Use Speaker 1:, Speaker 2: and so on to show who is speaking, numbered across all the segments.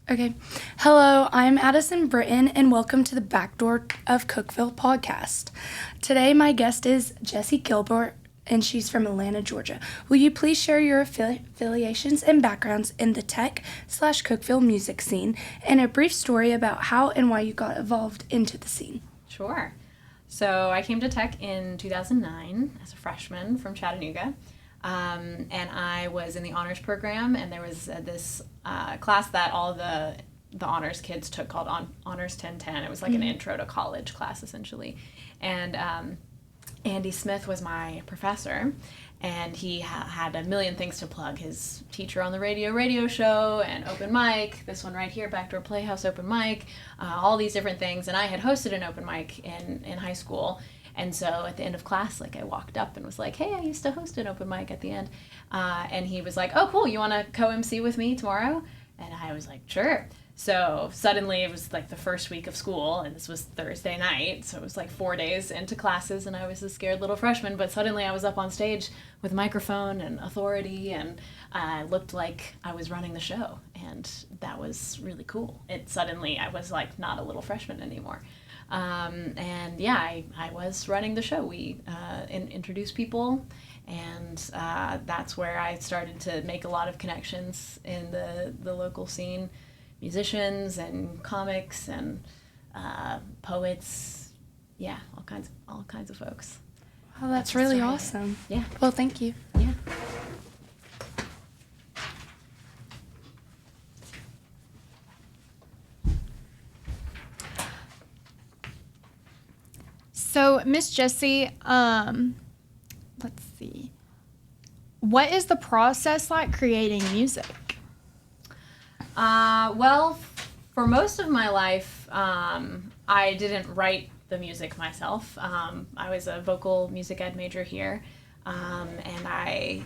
Speaker 1: Okay. Hello, I'm Addison Britton, and welcome to the Backdoor of Cookeville podcast. Today, my guest is Jessie Gilbert, and she's from Atlanta, Georgia. Will you please share your affiliations and backgrounds in the tech/Cookeville music scene and a brief story about how and why you got involved into the scene?
Speaker 2: Sure. So I came to Tech in 2009 as a freshman from Chattanooga. And I was in the honors program, and there was this class that all the honors kids took called Honors 1010. It was like an intro to college class, essentially. And Andy Smith was my professor, and he had a million things to plug. His teacher on the radio show, and open mic, this one right here, Backdoor Playhouse open mic, all these different things. And I had hosted an open mic in high school. And so at the end of class, I walked up and was like, hey, I used to host an open mic at the end. And he was like, oh, cool, you want to co-MC with me tomorrow? And I was like, sure. So suddenly it was the first week of school, and this was Thursday night. So it was 4 days into classes, and I was a scared little freshman. But suddenly I was up on stage with a microphone and authority, and I looked like I was running the show. And that was really cool. Suddenly I was not a little freshman anymore. And yeah, I was running the show. We introduced people, and that's where I started to make a lot of connections in the local scene, musicians and comics and poets. Yeah, all kinds of folks.
Speaker 1: Well, that's really awesome.
Speaker 2: Yeah.
Speaker 1: Well, thank you.
Speaker 2: Yeah.
Speaker 3: So, Miss Jessie, let's see. What is the process like creating music?
Speaker 2: Well, for most of my life, I didn't write the music myself. I was a vocal music ed major here, and I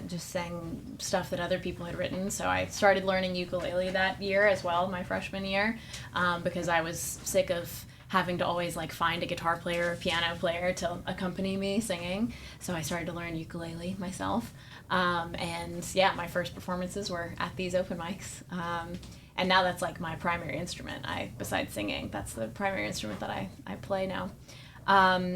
Speaker 2: just sang stuff that other people had written. So I started learning ukulele that year as well, my freshman year, because I was sick of having to always find a guitar player or piano player to accompany me singing. So I started to learn ukulele myself. And yeah, my first performances were at these open mics. And now that's my primary instrument. Besides singing, that's the primary instrument that I play now. Yeah,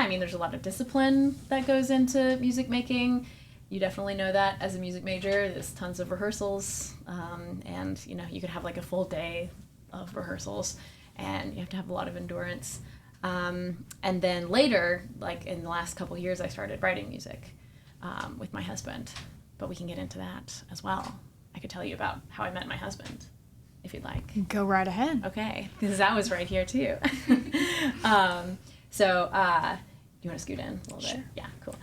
Speaker 2: there's a lot of discipline that goes into music making. You definitely know that as a music major. There's tons of rehearsals, and you could have a full day of rehearsals, and you have to have a lot of endurance. And then later, in the last couple of years, I started writing music with my husband, but we can get into that as well. I could tell you about how I met my husband, if you'd like.
Speaker 3: Go right ahead.
Speaker 2: Okay, because that was right here too. You want to scoot in a little
Speaker 3: Sure.
Speaker 2: bit? Yeah, cool.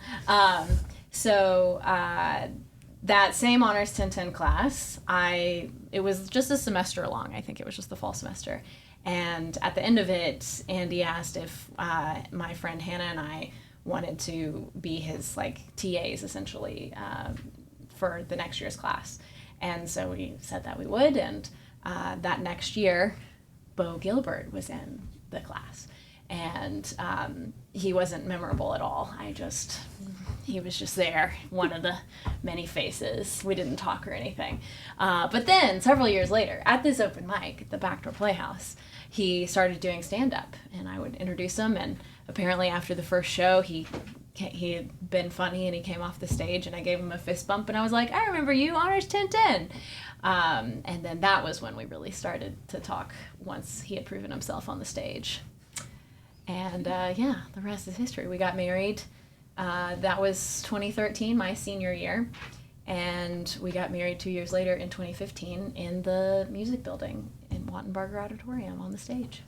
Speaker 2: That same Honors 1010 class, it was just a semester long. I think it was just the fall semester. And at the end of it, Andy asked if my friend Hannah and I wanted to be his TAs, essentially, for the next year's class. And so we said that we would, and that next year, Gilbert was in the class. And he wasn't memorable at all. He was just there, one of the many faces. We didn't talk or anything. But then, several years later, at this open mic at the Backdoor Playhouse, he started doing stand-up, and I would introduce him, and apparently after the first show, he had been funny, and he came off the stage, and I gave him a fist bump, and I was like, I remember you, Honors 1010. And then that was when we really started to talk, once he had proven himself on the stage. And yeah, the rest is history. We got married. That was 2013, my senior year. And we got married 2 years later in 2015 in the music building in Wattenberger Auditorium on the stage.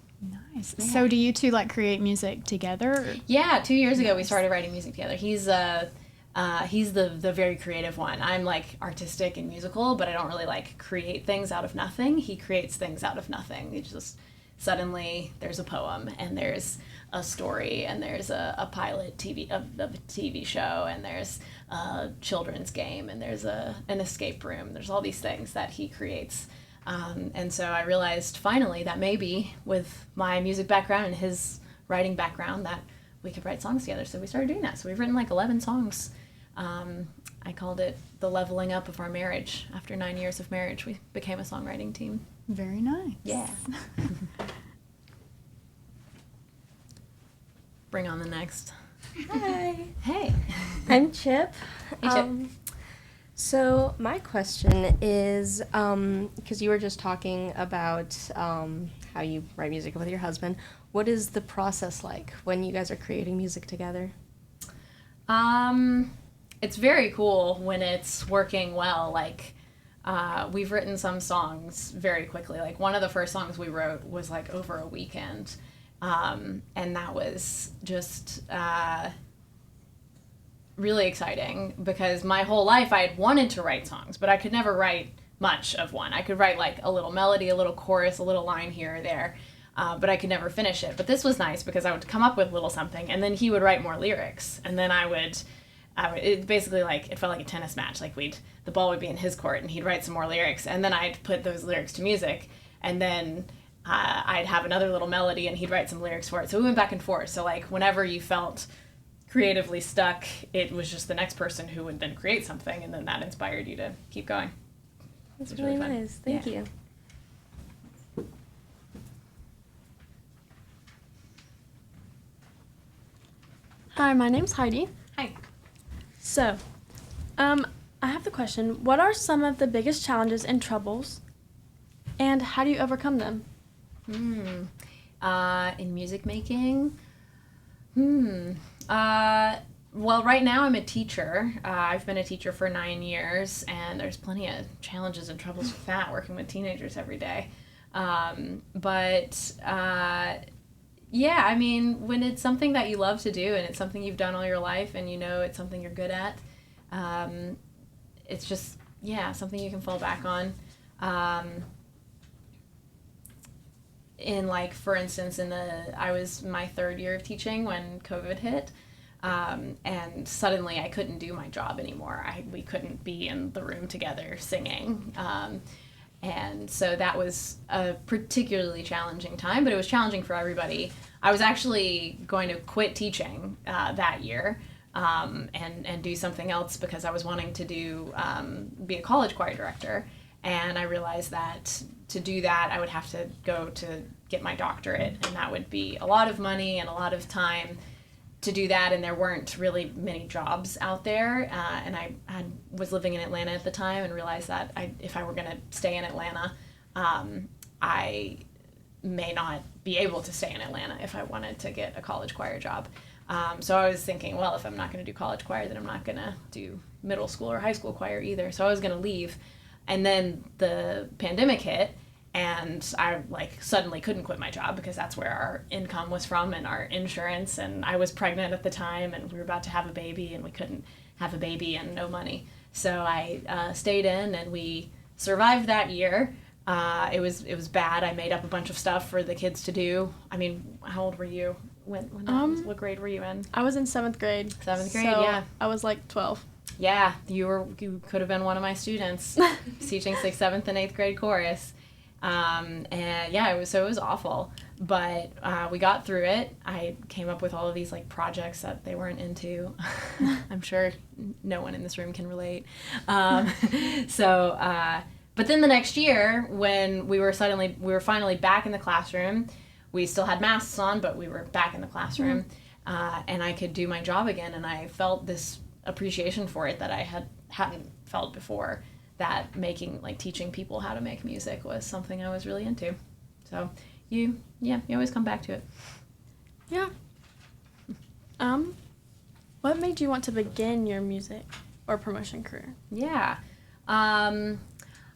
Speaker 3: Nice.
Speaker 2: Yeah.
Speaker 3: So do you two create music together? Or?
Speaker 2: Yeah, 2 years ago we started writing music together. He's the very creative one. I'm artistic and musical, but I don't really create things out of nothing. He creates things out of nothing. He just suddenly there's a poem, and there's a story, and there's a pilot of a TV show, and there's a children's game, and there's an escape room. There's all these things that he creates. And so I realized finally that maybe with my music background and his writing background that we could write songs together. So we started doing that. So we've written 11 songs I called it the leveling up of our marriage. After 9 years of marriage, we became a songwriting team.
Speaker 3: Very nice.
Speaker 2: Yeah. Bring on the next.
Speaker 4: Hi.
Speaker 2: Hey.
Speaker 4: I'm Chip.
Speaker 2: Hey, Chip.
Speaker 4: So my question is, because you were just talking about how you write music with your husband, what is the process like when you guys are creating music together?
Speaker 2: It's very cool when it's working well. Like, we've written some songs very quickly. Like, one of the first songs we wrote was like over a weekend. And that was just really exciting because my whole life I had wanted to write songs, but I could never write much of one. I could write like a little melody, a little chorus, a little line here or there, but I could never finish it. But this was nice because I would come up with a little something, and then he would write more lyrics, and then I would it basically like it felt like a tennis match. Like the ball would be in his court, and he'd write some more lyrics, and then I'd put those lyrics to music, and then I'd have another little melody, and he'd write some lyrics for it. So we went back and forth. So like whenever you felt creatively stuck, it was just the next person who would then create something, and then that inspired you to keep going.
Speaker 4: That's really
Speaker 2: fun.
Speaker 4: nice. Thank you.
Speaker 5: Hi, my name's Heidi.
Speaker 2: Hi.
Speaker 5: So, I have the question, what are some of the biggest challenges and troubles, and how do you overcome them?
Speaker 2: In music making? Well, right now I'm a teacher. I've been a teacher for 9 years, and there's plenty of challenges and troubles with that, working with teenagers every day. Yeah, I mean, when it's something that you love to do and it's something you've done all your life and you know it's something you're good at, it's just, something you can fall back on. In like, for instance, I was my third year of teaching when COVID hit, and suddenly I couldn't do my job anymore. We couldn't be in the room together singing. And so that was a particularly challenging time, but it was challenging for everybody. I was actually going to quit teaching that year and do something else because I was wanting to be a college choir director. And I realized that to do that, I would have to go to get my doctorate, and that would be a lot of money and a lot of time to do that, and there weren't really many jobs out there, and I was living in Atlanta at the time and realized that if I were going to stay in Atlanta, I may not be able to stay in Atlanta if I wanted to get a college choir job. So I was thinking, well, if I'm not going to do college choir, then I'm not going to do middle school or high school choir either. So I was going to leave, and then the pandemic hit, and I suddenly couldn't quit my job because that's where our income was from and our insurance, and I was pregnant at the time and we were about to have a baby and we couldn't have a baby and no money. So I stayed in and we survived that year. It was bad. I made up a bunch of stuff for the kids to do. I mean, how old were you? What grade were you in?
Speaker 5: I was in 7th grade.
Speaker 2: 7th grade,
Speaker 5: so
Speaker 2: yeah.
Speaker 5: I was like 12.
Speaker 2: Yeah, you could have been one of my students teaching 6th, 7th, and 8th grade chorus. And yeah, it was awful, but we got through it. I came up with all of these projects that they weren't into. I'm sure no one in this room can relate. But then the next year, when we were finally back in the classroom, we still had masks on, but we were back in the classroom, and I could do my job again, and I felt this appreciation for it that I hadn't felt before. That teaching people how to make music was something I was really into. So you always come back to it.
Speaker 5: Yeah. What made you want to begin your music or promotion career?
Speaker 2: Yeah.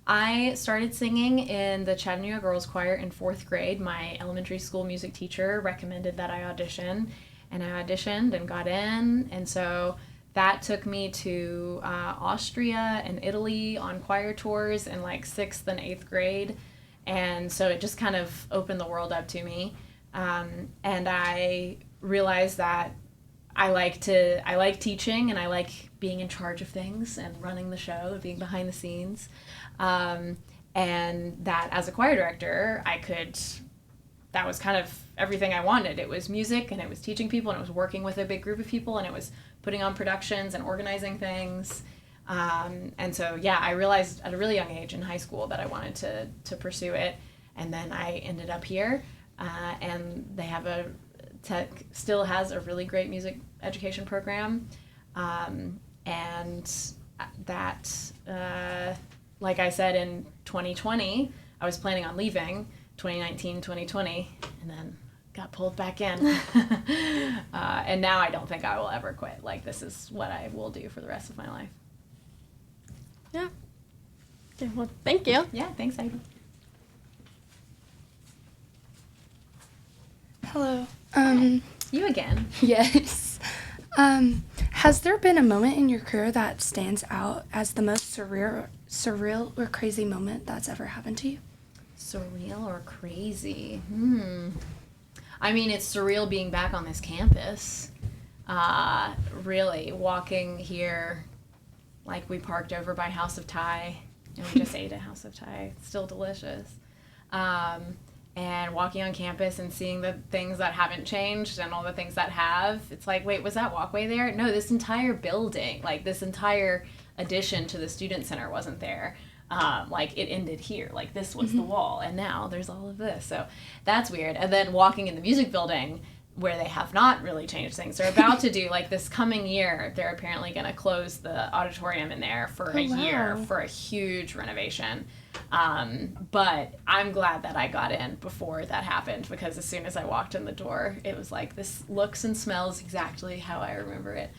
Speaker 2: I started singing in the Chattanooga Girls Choir in 4th grade. My elementary school music teacher recommended that I audition, and I auditioned and got in, and so that took me to Austria and Italy on choir tours in 6th and 8th grade. And so it just kind of opened the world up to me. And I realized that I like teaching, and I like being in charge of things and running the show, being behind the scenes. And that as a choir director, that was kind of everything I wanted. It was music, and it was teaching people, and it was working with a big group of people, and it was putting on productions and organizing things. And so, yeah, I realized at a really young age in high school that I wanted to pursue it. And then I ended up here, and they have Tech still has a really great music education program. And that, like I said, in 2020, I was planning on leaving 2019, 2020, and then got pulled back in. And now I don't think I will ever quit. Like, this is what I will do for the rest of my life.
Speaker 5: Yeah. Okay, well, thank you.
Speaker 2: Yeah, thanks, Heidi.
Speaker 1: Hello.
Speaker 2: You again.
Speaker 1: Yes. Has there been a moment in your career that stands out as the most surreal or crazy moment that's ever happened to you?
Speaker 2: Surreal or crazy? I mean, it's surreal being back on this campus. Really, walking here, like we parked over by House of Thai, and we just ate at House of Thai. It's still delicious. And walking on campus and seeing the things that haven't changed and all the things that have. It's like, wait, was that walkway there? No, this entire building, like this entire addition to the student center wasn't there. Like it ended here, like this was the wall, and now there's all of this. So that's weird. And then walking in the music building where they have not really changed things. They're about to do, like this coming year, they're apparently going to close the auditorium in there for a year for a huge renovation. But I'm glad that I got in before that happened, because as soon as I walked in the door, it was like, this looks and smells exactly how I remember it.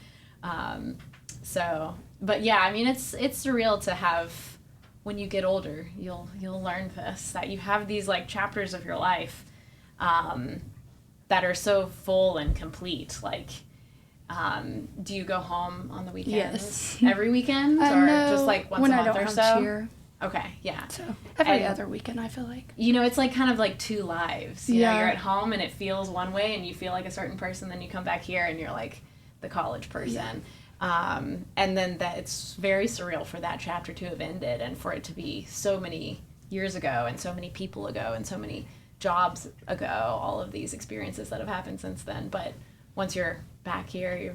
Speaker 2: But yeah, I mean, it's surreal to have, when you get older, you'll learn this, that you have these like chapters of your life, that are so full and complete. Like, do you go home on the weekends?
Speaker 1: Yes.
Speaker 2: Every weekend, or
Speaker 1: no,
Speaker 2: just like once
Speaker 1: when
Speaker 2: a month
Speaker 1: I don't
Speaker 2: or
Speaker 1: have
Speaker 2: so?
Speaker 1: cheer.
Speaker 2: Okay, yeah.
Speaker 1: So every
Speaker 2: And,
Speaker 1: other weekend, I feel like.
Speaker 2: you know, it's like kind of like two lives. You know,
Speaker 1: Yeah.
Speaker 2: you're at home and it feels one way and you feel like a certain person, then you come back here and you're like the college person. And then that it's very surreal for that chapter to have ended, and for it to be so many years ago and so many people ago and so many jobs ago, all of these experiences that have happened since then. But once you're back here,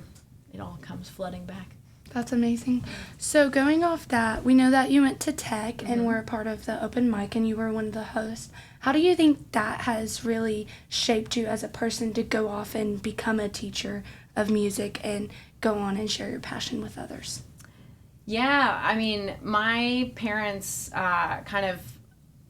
Speaker 2: it all comes flooding back.
Speaker 1: That's amazing. So going off that, we know that you went to Tech and were a part of the open mic, and you were one of the hosts. How do you think that has really shaped you as a person to go off and become a teacher of music and go on and share your passion with others?
Speaker 2: Yeah, I mean, my parents kind of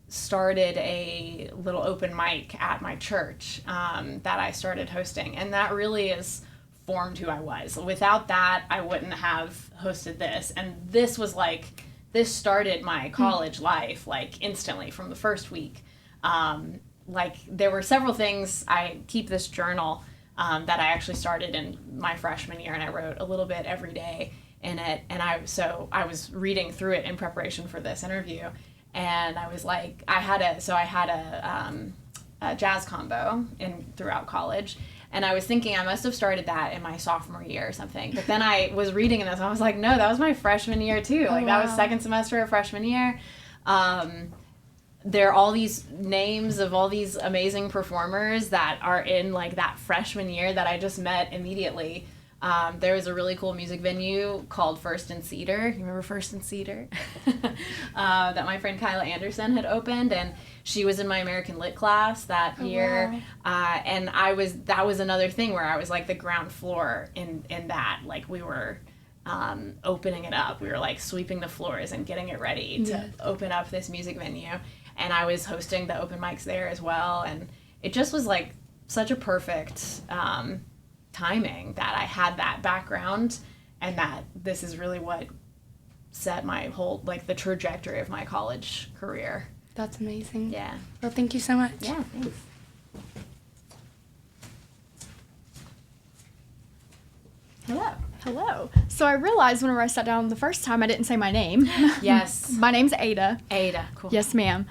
Speaker 2: started a little open mic at my church that I started hosting, and that really is formed who I was. Without that, I wouldn't have hosted this, and this was like, this started my college life like instantly from the first week. Like, there were several things. I keep this journal that I actually started in my freshman year, and I wrote a little bit every day in it, and I was reading through it in preparation for this interview, and I was like, I had a jazz combo throughout college, and I was thinking I must have started that in my sophomore year or something. But then I was reading this, and I was like, no, that was my freshman year too. Like, that was second semester of freshman year. There are all these names of all these amazing performers that are in like that freshman year that I just met immediately. There was a really cool music venue called First and Cedar. You remember First and Cedar? That my friend Kyla Anderson had opened, and she was in my American Lit class that year. Wow. And that was another thing where I was like the ground floor in that. Like, we were opening it up. We were like sweeping the floors and getting it ready to open up this music venue. And I was hosting the open mics there as well. And it just was like such a perfect timing that I had that background, and that this is really what set my whole, like, the trajectory of my college career.
Speaker 1: That's amazing.
Speaker 2: Yeah.
Speaker 1: Well, thank you so much.
Speaker 2: Yeah, thanks.
Speaker 3: Hello. So I realized whenever I sat down the first time, I didn't say my name.
Speaker 2: Yes.
Speaker 3: My name's Ada.
Speaker 2: Ada, cool.
Speaker 3: Yes, ma'am.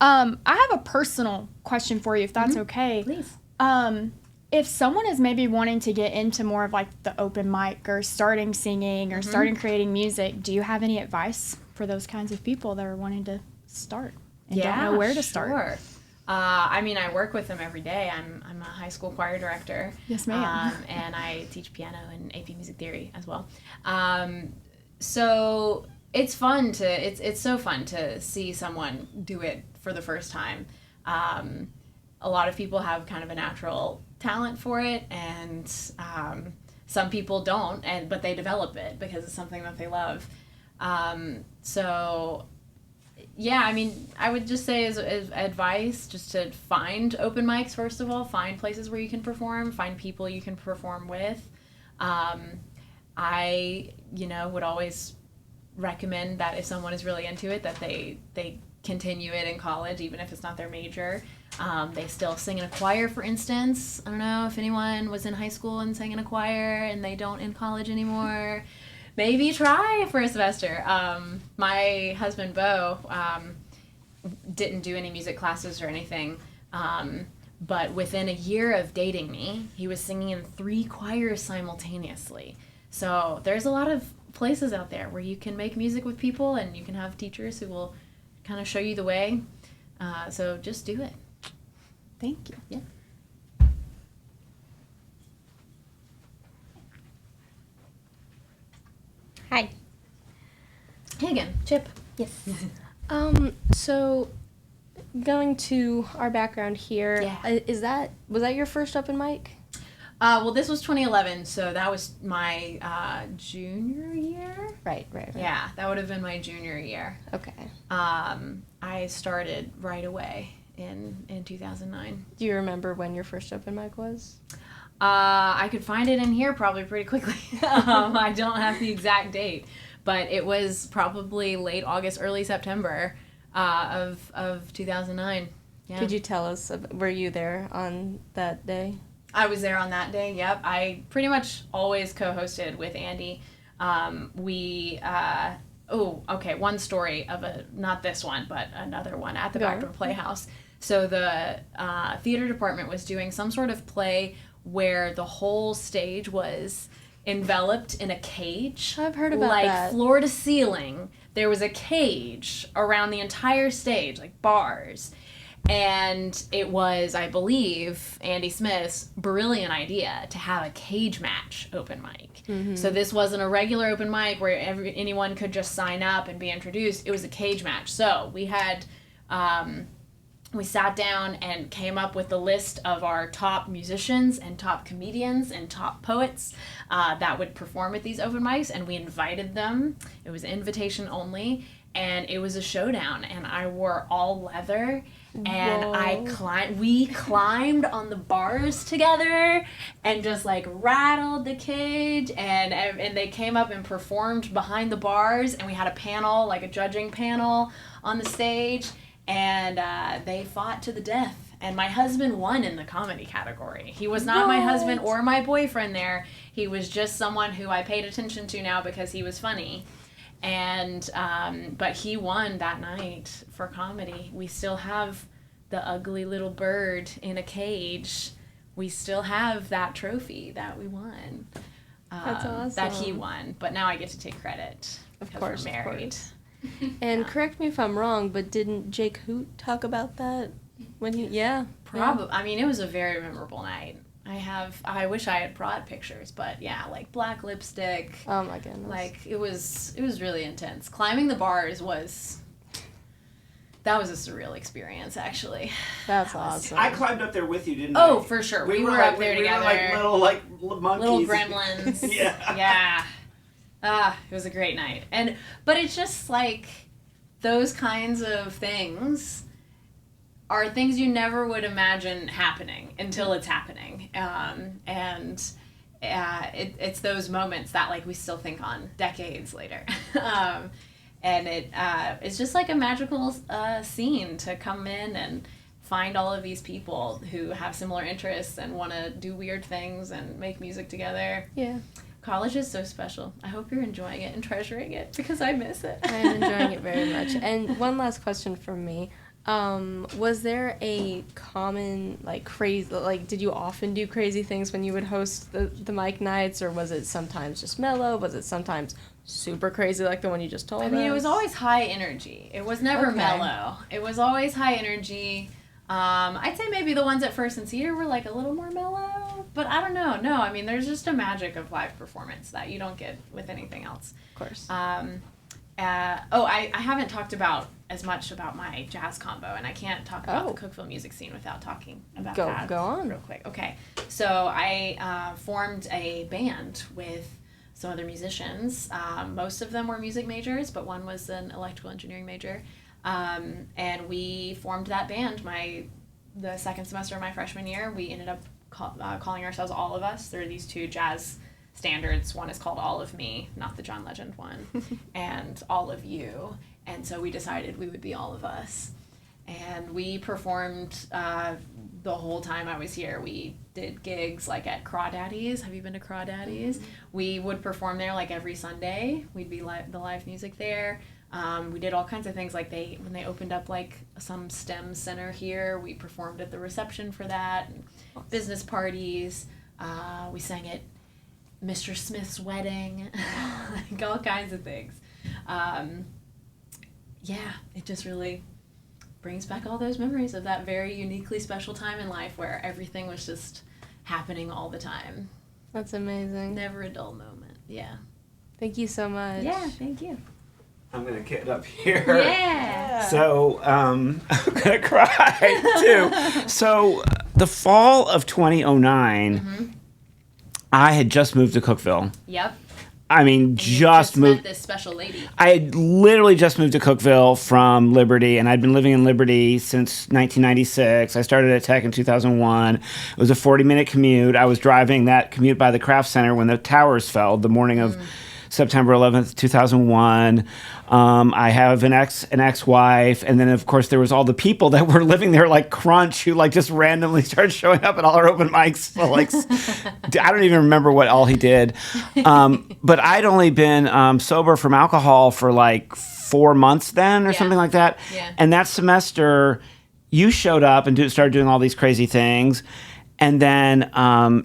Speaker 3: I have a personal question for you, if that's okay.
Speaker 2: Please.
Speaker 3: If someone is maybe wanting to get into more of like the open mic or starting singing or starting creating music, do you have any advice for those kinds of people that are wanting to start and don't know where to start?
Speaker 2: Sure. I mean, I work with them every day. I'm a high school choir director.
Speaker 3: Yes, ma'am.
Speaker 2: And I teach piano and AP music theory as well. So it's fun it's so fun to see someone do it for the first time. A lot of people have kind of a natural talent for it, and some people don't, but they develop it because it's something that they love. So yeah, I mean, I would just say as advice, just to find open mics, first of all, find places where you can perform, find people you can perform with. I, would always recommend that if someone is really into it, that they continue it in college, even if it's not their major. They still sing in a choir, for instance. I don't know if anyone was in high school and sang in a choir and they don't in college anymore. Maybe try for a semester. My husband, Bo, didn't do any music classes or anything, but within a year of dating me, he was singing in 3 choirs simultaneously. So there's a lot of places out there where you can make music with people, and you can have teachers who will kind of show you the way. So just do it.
Speaker 3: Thank you.
Speaker 2: Yeah.
Speaker 4: Hi.
Speaker 2: Hey again, Chip.
Speaker 4: Yes. So going to our background here,
Speaker 2: Yeah.
Speaker 4: Was that your first open mic?
Speaker 2: Well, this was 2011, so that was my junior year.
Speaker 4: Right.
Speaker 2: Yeah, that would have been my junior year.
Speaker 4: Okay.
Speaker 2: I started right away in 2009.
Speaker 4: Do you remember when your first open mic was?
Speaker 2: I could find it in here probably pretty quickly. I don't have the exact date, but it was probably late August, early September of 2009. Yeah.
Speaker 4: Could you tell us, were you there on that day?
Speaker 2: I was there on that day, yep. I pretty much always co-hosted with Andy. One story of not this one, but another one at the Backdoor Playhouse. So the theater department was doing some sort of play where the whole stage was enveloped in a cage.
Speaker 4: I've heard about that.
Speaker 2: Like floor to ceiling, there was a cage around the entire stage, like bars. And it was, I believe, Andy Smith's brilliant idea to have a cage match open mic. Mm-hmm. So this wasn't a regular open mic where anyone could just sign up and be introduced. It was a cage match. So we had, we sat down and came up with the list of our top musicians and top comedians and top poets that would perform at these open mics, and we invited them. It was invitation only, and it was a showdown, and I wore all leather. And we climbed on the bars together and just like rattled the cage, and they came up and performed behind the bars, and we had a panel, like a judging panel on the stage, and they fought to the death. And my husband won in the comedy category. He was not my husband or my boyfriend there. He was just someone who I paid attention to now because he was funny. And but he won that night for comedy. We still have the ugly little bird in a cage. We still have that trophy that we won.
Speaker 4: That's awesome.
Speaker 2: That he won. But now I get to take credit.
Speaker 4: Of course,
Speaker 2: we're married.
Speaker 4: Of course. And correct me if I'm wrong, but didn't Jake Hoot talk about that when he? Yeah.
Speaker 2: Probably. I mean, it was a very memorable night. I wish I had brought pictures, but yeah, like black lipstick.
Speaker 4: Oh my goodness.
Speaker 2: Like it was really intense. Climbing the bars was a surreal experience, actually.
Speaker 4: That's awesome.
Speaker 6: I climbed up there with you, didn't I?
Speaker 2: Oh, for sure. We were up there together.
Speaker 6: We were like little monkeys.
Speaker 2: Little gremlins.
Speaker 6: Yeah.
Speaker 2: Yeah. It was a great night. But it's just like those kinds of things are things you never would imagine happening until it's happening. It's those moments that like we still think on decades later. And it's just like a magical scene to come in and find all of these people who have similar interests and want to do weird things and make music together.
Speaker 4: Yeah.
Speaker 2: College is so special. I hope you're enjoying it and treasuring it because I miss it.
Speaker 4: I'm enjoying it very much. And one last question from me. Was there a common, did you often do crazy things when you would host the mic nights, or was it sometimes just mellow? Was it sometimes super crazy like the one you just told us?
Speaker 2: I mean, it was always high energy. It was never mellow. It was always high energy. I'd say maybe the ones at First and Cedar were like a little more mellow. but I don't know. No, I mean, there's just a magic of live performance that you don't get with anything else.
Speaker 5: Of course.
Speaker 2: I haven't talked about as much about my jazz combo, and I can't talk about the Cookeville music scene without talking about that.
Speaker 4: Go on.
Speaker 2: Real quick. Okay. So I formed a band with some other musicians. Most of them were music majors, but one was an electrical engineering major. And we formed that band the second semester of my freshman year. We ended up calling ourselves All of Us. There are these two jazz standards. One is called All of Me, not the John Legend one, and All of You. And so we decided we would be All of Us. And we performed the whole time I was here. We did gigs like at Crawdaddy's. Have you been to Crawdaddy's? Mm-hmm. We would perform there like every Sunday. We'd be the live music there. We did all kinds of things like when they opened up like some STEM center here, we performed at the reception for that, and business parties. We sang at Mr. Smith's wedding, like all kinds of things. It just really brings back all those memories of that very uniquely special time in life where everything was just happening all the time.
Speaker 4: That's amazing.
Speaker 2: Never a dull moment. Yeah.
Speaker 4: Thank you so much.
Speaker 2: Yeah, thank you.
Speaker 6: I'm gonna get up here.
Speaker 2: Yeah.
Speaker 6: So I'm gonna cry too. So the fall of 2009, I had just moved to Cookeville.
Speaker 2: Yep.
Speaker 6: I mean, just moved.
Speaker 2: Met this special lady.
Speaker 6: I had literally just moved to Cookeville from Liberty, and I'd been living in Liberty since 1996. I started at Tech in 2001. It was a 40-minute commute. I was driving that commute by the Craft Center when the towers fell the morning of September 11th, 2001. I have an ex-wife, and then of course there was all the people that were living there, like Crunch, who like just randomly started showing up at all our open mics. So, like, I don't even remember what all he did, but I'd only been sober from alcohol for like 4 months then, or something like that.
Speaker 2: Yeah.
Speaker 6: And that semester, you showed up and started doing all these crazy things. And then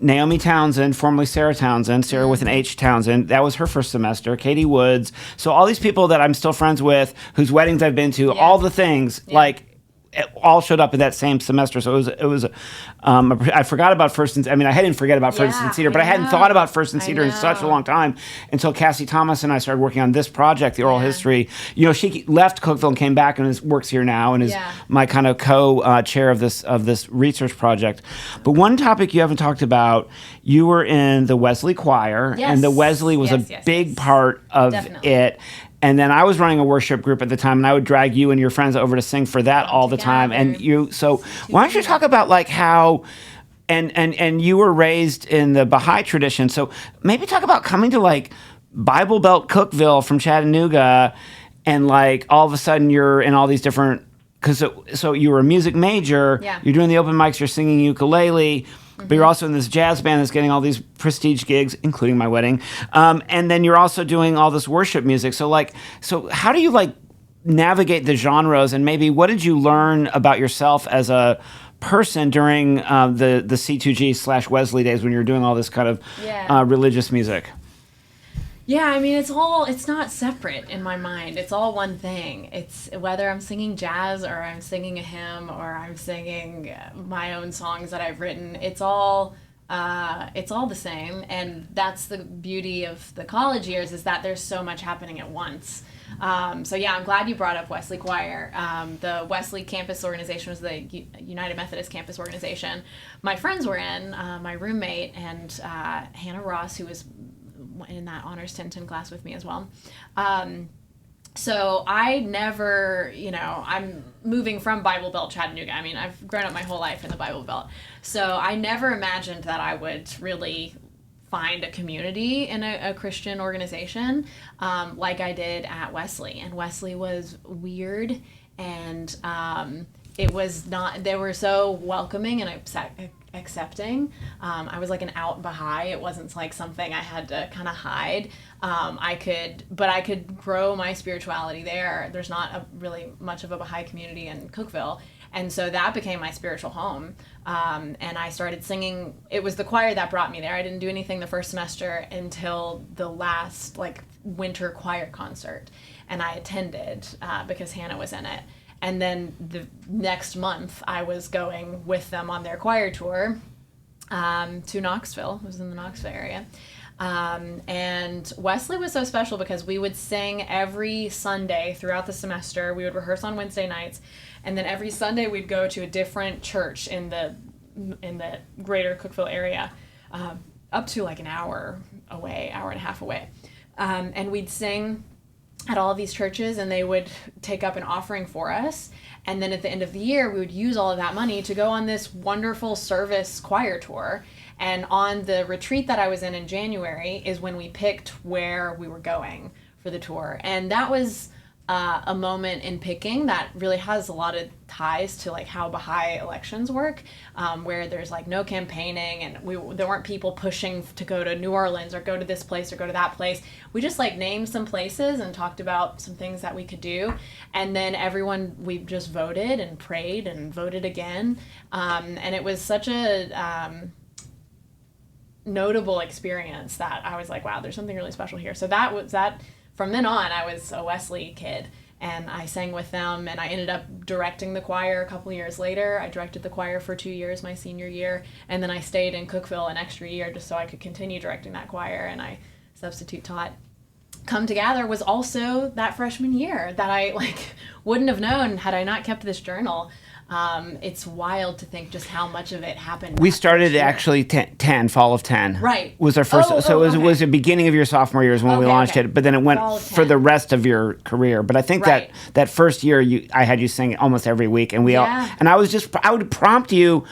Speaker 6: Naomi Townsend, formerly Sarah Townsend, Sarah with an H Townsend, that was her first semester. Katie Woods. So all these people that I'm still friends with, whose weddings I've been to, all the things, like, it all showed up in that same semester. So it was I forgot about First and, I mean, I hadn't forget about First and Cedar, but I hadn't thought about First and Cedar in such a long time until Cassie Thomas and I started working on this project, the oral history. You know, she left Cookeville and came back and works here now and is my kind of co-chair of this research project. But one topic you haven't talked about, you were in the Wesley Choir, and the Wesley was a big part of it. And then I was running a worship group at the time, and I would drag you and your friends over to sing for that all the time. And why don't you talk about like how, and you were raised in the Baha'i tradition, so maybe talk about coming to like Bible Belt Cookeville from Chattanooga, and like all of a sudden you're in all these different, so you were a music major, you're doing the open mics, you're singing ukulele, but you're also in this jazz band that's getting all these prestige gigs, including my wedding. And then you're also doing all this worship music. So how do you like navigate the genres, and maybe what did you learn about yourself as a person during the C2G/Wesley days when you're doing all this kind of religious music?
Speaker 2: Yeah, I mean, it's not separate in my mind. It's all one thing. It's whether I'm singing jazz or I'm singing a hymn or I'm singing my own songs that I've written. It's all the same. And that's the beauty of the college years, is that there's so much happening at once. I'm glad you brought up Wesley Choir. The Wesley campus organization was the United Methodist campus organization. My friends were in, my roommate and Hannah Ross, who was in that honors 1010 class with me as well. So I never, I'm moving from Bible Belt Chattanooga. I mean, I've grown up my whole life in the Bible Belt. So I never imagined that I would really find a community in a Christian organization like I did at Wesley. And Wesley was weird, and it was not, they were so welcoming and accepting. I was like an out Baha'i. It wasn't like something I had to kind of hide. I could grow my spirituality there. There's not really much of a Baha'i community in Cookeville. And so that became my spiritual home. And I started singing. It was the choir that brought me there. I didn't do anything the first semester until the last winter choir concert. And I attended because Hannah was in it. And then the next month I was going with them on their choir tour. to Knoxville. It was in the Knoxville area. And Wesley was so special because we would sing every Sunday throughout the semester. We would rehearse on Wednesday nights, and then every Sunday we'd go to a different church in the greater Cookeville area, up to like an hour away, hour and a half away. And we'd sing at all of these churches, and they would take up an offering for us. And then at the end of the year, we would use all of that money to go on this wonderful service choir tour. And on the retreat that I was in January is when we picked where we were going for the tour. And that was a moment in picking that really has a lot of ties to like how Baha'i elections work, where there's like no campaigning, and there weren't people pushing to go to New Orleans or go to this place or go to that place. We just like named some places and talked about some things that we could do, and then we just voted and prayed and voted again, and it was such a notable experience that I was like, wow, there's something really special here. So that. From then on, I was a Wesley kid, and I sang with them, and I ended up directing the choir a couple years later. I directed the choir for 2 years, my senior year, and then I stayed in Cookeville an extra year just so I could continue directing that choir, and I substitute taught. Come Together was also that freshman year that I wouldn't have known had I not kept this journal. It's wild to think just how much of it happened.
Speaker 6: We started actually fall of 10.
Speaker 2: Right.
Speaker 6: Was our first, it was the beginning of your sophomore year is when we launched it, but then it went for the rest of your career. But I think that first year I had you sing almost every week, and I would prompt you.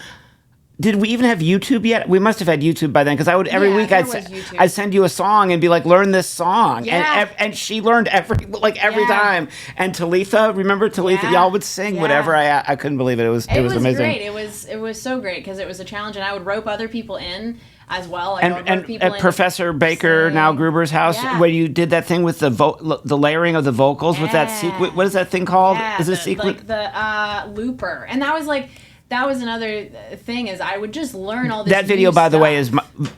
Speaker 6: Did we even have YouTube yet? We must have had YouTube by then, because I would every week I'd send you a song and be like, learn this song, and she learned every time. And Talitha, remember Talitha?
Speaker 2: Yeah.
Speaker 6: Y'all would sing whatever I couldn't believe it. It was amazing.
Speaker 2: Great. It was so great because it was a challenge, and I would rope other people in as well. Like
Speaker 6: and at Professor Baker, now Gruber's house, where you did that thing with the layering of the vocals with that sequence. What is that thing called? Is it sequence?
Speaker 2: The looper, and that was like. That was another thing, is I would just learn all this.
Speaker 6: That video, by the way, is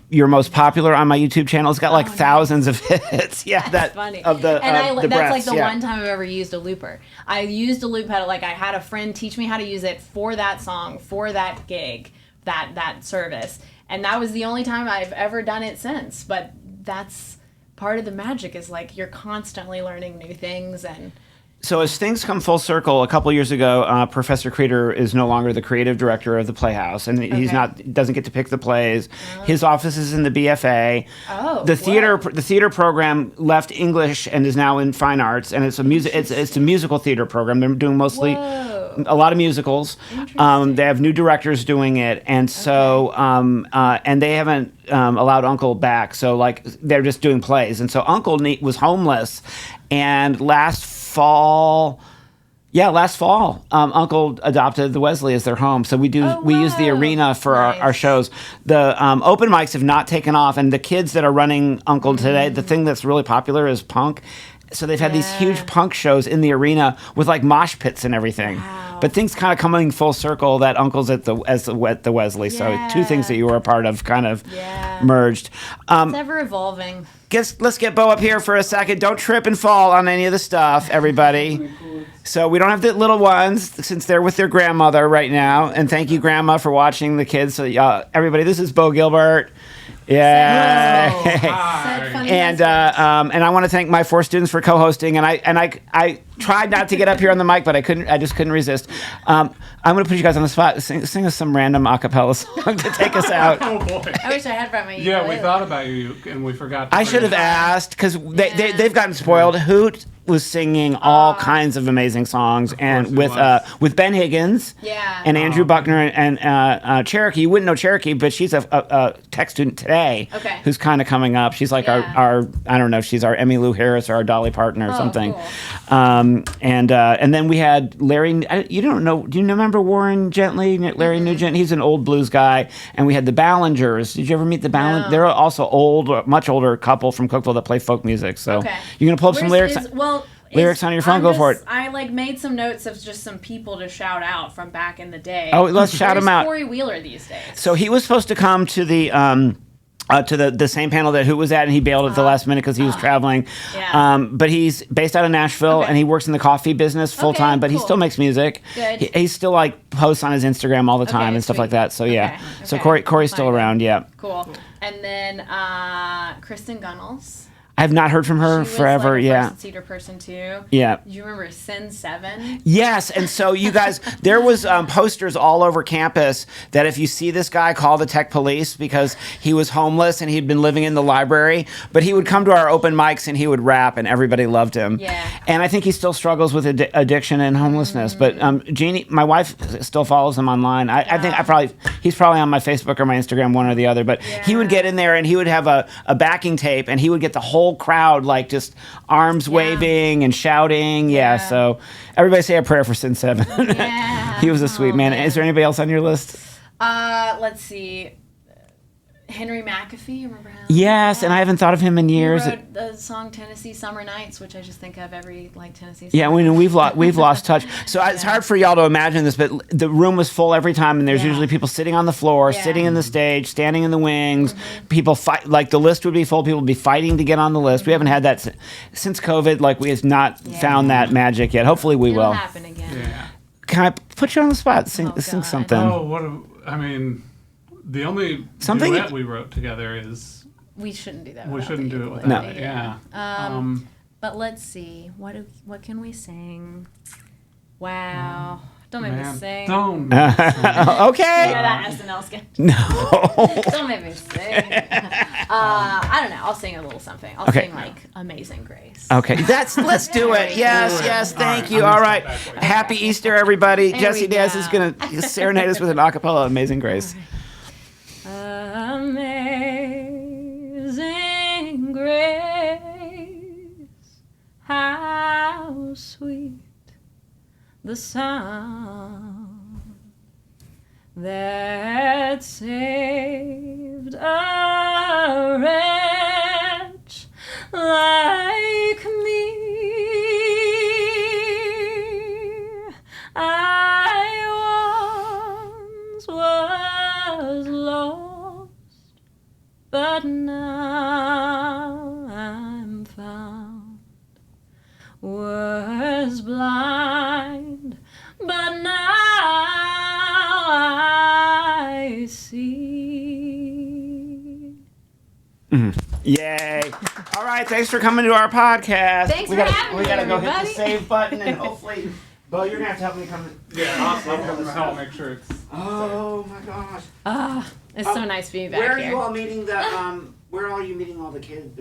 Speaker 6: your most popular on my YouTube channel. It's got thousands of hits. Yeah,
Speaker 2: that's funny.
Speaker 6: Of the
Speaker 2: and
Speaker 6: the
Speaker 2: that's
Speaker 6: breaths,
Speaker 2: like the one time I've ever used a looper. I used a loop pedal. I had a friend teach me how to use it for that song, for that gig, that service, and that was the only time I've ever done it since. But that's part of the magic, is like you're constantly learning new things. And
Speaker 6: so as things come full circle, a couple years ago, Professor Creeder is no longer the creative director of the Playhouse, and he's doesn't get to pick the plays. His office is in the BFA. The theater program left English and is now in fine arts, and it's a musical theater program. They're doing mostly a lot of musicals. They have new directors doing it, and so and they haven't allowed Uncle back, so they're just doing plays. And so Uncle was homeless, and last fall, Uncle adopted the Wesley as their home. So we use the arena for our shows. The open mics have not taken off, and the kids that are running Uncle today, the thing that's really popular is punk. So they've had these huge punk shows in the arena with mosh pits and everything. Wow. But things kind of coming full circle that Uncle's at the Wesley. So two things that you were a part of kind of merged.
Speaker 2: It's ever evolving.
Speaker 6: Let's get Bo up here for a second. Don't trip and fall on any of the stuff, everybody. So we don't have the little ones since they're with their grandmother right now. And thank you, Grandma, for watching the kids. So everybody, this is Bo Gilbert. Yeah, and I want to thank my 4 students for co-hosting, and I tried not to get up here on the mic, but I just couldn't resist. I'm going to put you guys on the spot. Sing us some random a cappella song to take us out.
Speaker 2: Oh boy! I wish I had brought my ukulele.
Speaker 7: Yeah, we thought about you, and we forgot.
Speaker 6: I should have asked, because they've gotten spoiled. Hoot was singing all kinds of amazing songs, and with Ben Higgins, and Andrew Buckner and Cherokee. You wouldn't know Cherokee, but she's a tech student today, who's kind of coming up. She's like our I don't know if she's our Emmylou Harris or our Dolly Parton or something. Cool. And then we had Larry. You don't know? Do you remember Warren Gently? Larry Nugent. He's an old blues guy. And we had the Ballingers. Did you ever meet the Ballingers? No. They're also much older couple from Cookeville that play folk music. So you're gonna pull up some lyrics. Lyrics on your phone, go for it.
Speaker 2: I made some notes of just some people to shout out from back in the day.
Speaker 6: Oh, let's shout them out.
Speaker 2: Corey Wheeler these days?
Speaker 6: So he was supposed to come to the to the same panel that Who was at, and he bailed at the last minute because he was traveling.
Speaker 2: Yeah.
Speaker 6: But he's based out of Nashville,
Speaker 2: Okay.
Speaker 6: and he works in the coffee business full time. But he
Speaker 2: cool.
Speaker 6: still makes music.
Speaker 2: Good.
Speaker 6: He's still like posts on his Instagram all the time
Speaker 2: Okay,
Speaker 6: and stuff
Speaker 2: sweet.
Speaker 6: like that. So yeah.
Speaker 2: Okay,
Speaker 6: So
Speaker 2: okay.
Speaker 6: Corey's still
Speaker 2: Fine.
Speaker 6: around. Yeah.
Speaker 2: Cool. And then Kristen Gunnels.
Speaker 6: I have not heard from her
Speaker 2: She was
Speaker 6: forever.
Speaker 2: like a
Speaker 6: Yeah.
Speaker 2: First and Cedar person too.
Speaker 6: Yeah.
Speaker 2: Do you remember Sin 7?
Speaker 6: Yes, and so you guys, there was posters all over campus that if you see this guy, call the tech police because he was homeless and he'd been living in the library. But he would come to our open mics and he would rap, and everybody loved him.
Speaker 2: Yeah.
Speaker 6: And I think he still struggles with addiction and homelessness. But Jeannie, my wife, still follows him online. I think he's probably on my Facebook or my Instagram, one or the other. But he would get in there and he would have a backing tape, and he would get the whole crowd like just arms waving and shouting. Yeah. So everybody say a prayer for Sin 7.
Speaker 2: Yeah.
Speaker 6: He was a sweet man. Is there anybody else on your list?
Speaker 2: Let's see. Henry McAfee, you remember him?
Speaker 6: Yes, and I haven't thought of him in years.
Speaker 2: He wrote the song Tennessee Summer Nights, which I just think of every Tennessee summer.
Speaker 6: Yeah, we've lost touch. So it's hard for y'all to imagine this, but the room was full every time, and there's usually people sitting on the floor, sitting in the stage, standing in the wings. People fight, like the list would be full. People would be fighting to get on the list. We haven't had that since COVID. Like we have not found that magic yet. Hopefully we
Speaker 2: It'll
Speaker 6: will.
Speaker 2: happen again.
Speaker 7: Yeah.
Speaker 6: Can I put you on the spot? Sing
Speaker 2: God.
Speaker 6: something.
Speaker 7: Oh, I mean, the only
Speaker 6: Something-
Speaker 7: duet we wrote together is
Speaker 2: We shouldn't do that.
Speaker 7: we
Speaker 2: without
Speaker 7: shouldn't
Speaker 2: the
Speaker 7: do it
Speaker 2: ukulele.
Speaker 7: without
Speaker 6: No.
Speaker 7: it. Yeah.
Speaker 2: But let's see. What can we sing? Wow. Don't make me
Speaker 7: Man,
Speaker 2: sing.
Speaker 7: don't.
Speaker 6: Okay.
Speaker 2: Yeah, that SNL sketch.
Speaker 6: No.
Speaker 2: Don't make me sing. I don't know. I'll sing a little something. I'll
Speaker 6: Okay.
Speaker 2: sing like Amazing Grace.
Speaker 6: Okay, let's do it. Yes, thank you. All right. Happy Easter, everybody.
Speaker 2: There
Speaker 6: Jesse
Speaker 2: we
Speaker 6: Diaz
Speaker 2: go.
Speaker 6: is going to serenade us with an acapella Amazing Grace.
Speaker 2: Amazing Grace, how sweet the sound that saved a wretch like me. I once was lost, but now I'm found. Was blind, but now I see.
Speaker 6: Yay. All right, thanks for coming to our podcast.
Speaker 2: Thanks
Speaker 6: we
Speaker 2: for
Speaker 6: gotta,
Speaker 2: having
Speaker 6: we
Speaker 2: me,
Speaker 6: gotta go hit the
Speaker 2: everybody.
Speaker 6: save button and hopefully, Bo, you're going to have to help me come.
Speaker 7: Yeah, I'll make sure it's.
Speaker 6: Oh my gosh.
Speaker 2: It's so nice to be back
Speaker 6: Where are
Speaker 2: here.
Speaker 6: you all meeting where are you meeting all the kids?